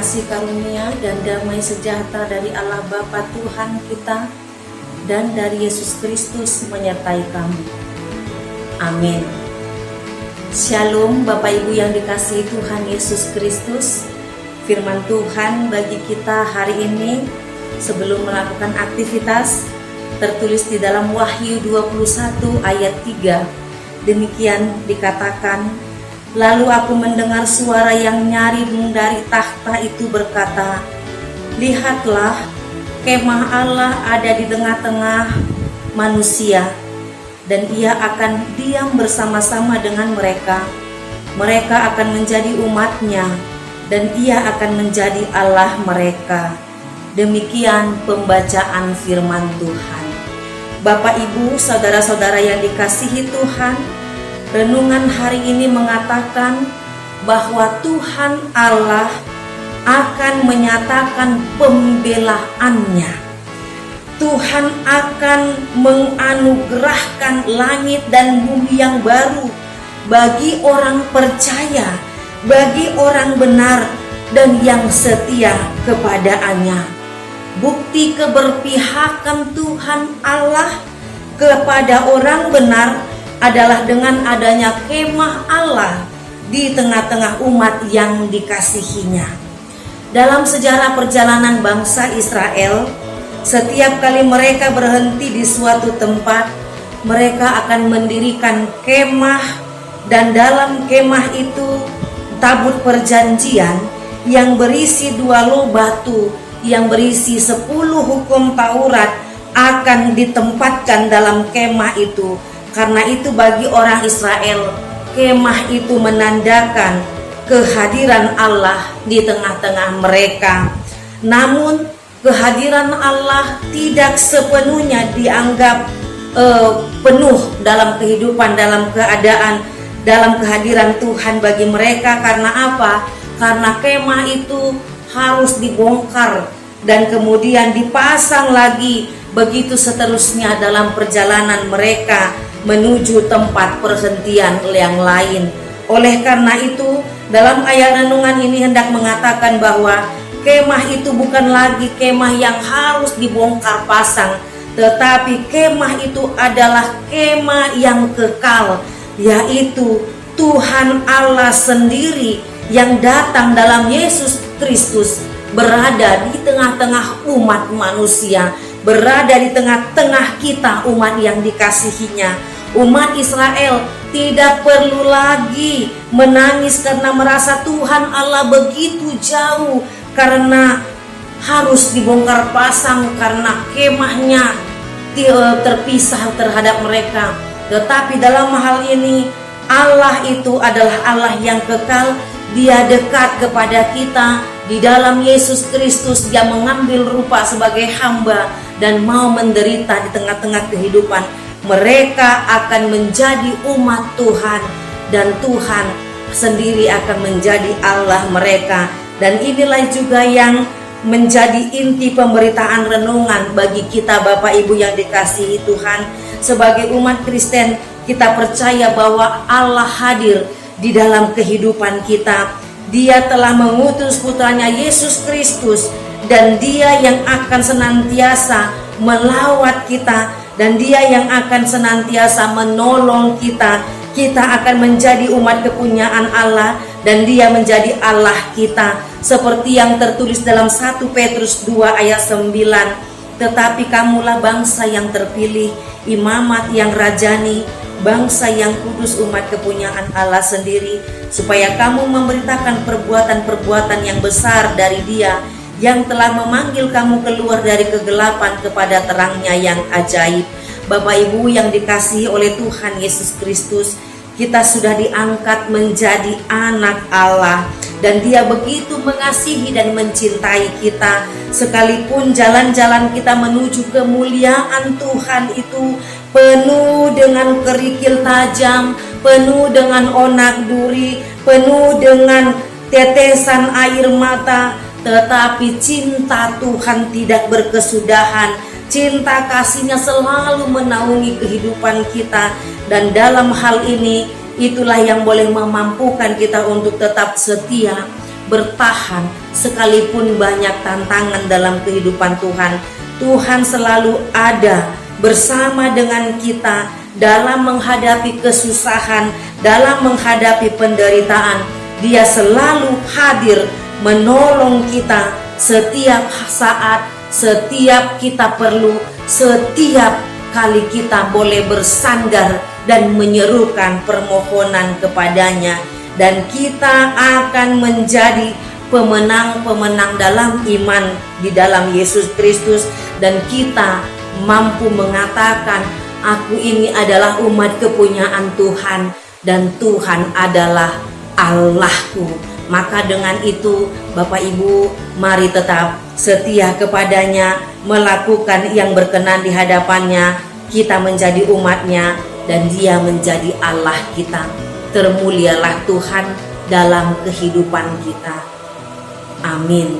kasih karunia dan damai sejahtera dari Allah Bapa Tuhan kita dan dari Yesus Kristus menyertai kamu. Amin. Shalom Bapak Ibu yang dikasihi Tuhan Yesus Kristus. Firman Tuhan bagi kita hari ini sebelum melakukan aktivitas tertulis di dalam Wahyu 21 ayat 3. Demikian dikatakan, lalu aku mendengar suara yang nyaring dari takhta itu berkata, lihatlah, kemah Allah ada di tengah-tengah manusia, dan ia akan diam bersama-sama dengan mereka. Mereka akan menjadi umatnya, dan ia akan menjadi Allah mereka. Demikian pembacaan firman Tuhan. Bapak, Ibu, saudara-saudara yang dikasihi Tuhan, renungan hari ini mengatakan bahwa Tuhan Allah akan menyatakan pembelaannya. Tuhan akan menganugerahkan langit dan bumi yang baru bagi orang percaya, bagi orang benar dan yang setia kepada-Nya. Bukti keberpihakan Tuhan Allah kepada orang benar adalah dengan adanya kemah Allah di tengah-tengah umat yang dikasihinya. Dalam sejarah perjalanan bangsa Israel, setiap kali mereka berhenti di suatu tempat, mereka akan mendirikan kemah, dan dalam kemah itu tabut perjanjian yang berisi 2 loh batu yang berisi 10 hukum Taurat akan ditempatkan dalam kemah itu. Karena itu bagi orang Israel, kemah itu menandakan kehadiran Allah di tengah-tengah mereka. Namun kehadiran Allah tidak sepenuhnya dianggap penuh dalam kehidupan, dalam keadaan, dalam kehadiran Tuhan bagi mereka. Karena apa? Karena kemah itu harus dibongkar dan kemudian dipasang lagi, begitu seterusnya dalam perjalanan mereka menuju tempat perhentian yang lain. Oleh karena itu, dalam ayat renungan ini hendak mengatakan bahwa kemah itu bukan lagi kemah yang harus dibongkar pasang, tetapi kemah itu adalah kemah yang kekal, yaitu Tuhan Allah sendiri yang datang dalam Yesus Kristus berada di tengah-tengah umat manusia, berada di tengah-tengah kita umat yang dikasihinya. Umat Israel tidak perlu lagi menangis karena merasa Tuhan Allah begitu jauh, karena harus dibongkar pasang karena kemahnya terpisah terhadap mereka. Tetapi dalam hal ini Allah itu adalah Allah yang kekal. Dia dekat kepada kita di dalam Yesus Kristus. Dia mengambil rupa sebagai hamba dan mau menderita di tengah-tengah kehidupan. Mereka akan menjadi umat Tuhan, dan Tuhan sendiri akan menjadi Allah mereka. Dan inilah juga yang menjadi inti pemberitaan renungan bagi kita Bapak Ibu yang dikasihi Tuhan. Sebagai umat Kristen, kita percaya bahwa Allah hadir di dalam kehidupan kita. Dia telah mengutus putranya Yesus Kristus, dan Dia yang akan senantiasa melawat kita, dan Dia yang akan senantiasa menolong kita. Kita akan menjadi umat kepunyaan Allah, dan Dia menjadi Allah kita, seperti yang tertulis dalam 1 Petrus 2 ayat 9. Tetapi kamulah bangsa yang terpilih, imamat yang rajani, bangsa yang kudus, umat kepunyaan Allah sendiri, supaya kamu memberitakan perbuatan-perbuatan yang besar dari Dia yang telah memanggil kamu keluar dari kegelapan kepada terangnya yang ajaib. Bapak Ibu yang dikasihi oleh Tuhan Yesus Kristus, kita sudah diangkat menjadi anak Allah, dan Dia begitu mengasihi dan mencintai kita. Sekalipun jalan-jalan kita menuju kemuliaan Tuhan itu penuh dengan kerikil tajam, penuh dengan onak duri, penuh dengan tetesan air mata, tetapi cinta Tuhan tidak berkesudahan. Cinta kasih-Nya selalu menaungi kehidupan kita, dan dalam hal ini itulah yang boleh memampukan kita untuk tetap setia, bertahan sekalipun banyak tantangan dalam kehidupan Tuhan. Tuhan selalu ada bersama dengan kita dalam menghadapi kesusahan, dalam menghadapi penderitaan. Dia selalu hadir menolong kita setiap saat, setiap kita perlu, setiap kali kita boleh bersandar dan menyerukan permohonan kepadanya. Dan kita akan menjadi pemenang-pemenang dalam iman di dalam Yesus Kristus. Dan kita mampu mengatakan, aku ini adalah umat kepunyaan Tuhan dan Tuhan adalah Allahku. Maka dengan itu Bapak Ibu, mari tetap setia kepadanya, melakukan yang berkenan di hadapannya. Kita menjadi umatnya dan dia menjadi Allah kita. Termulialah Tuhan dalam kehidupan kita. Amin.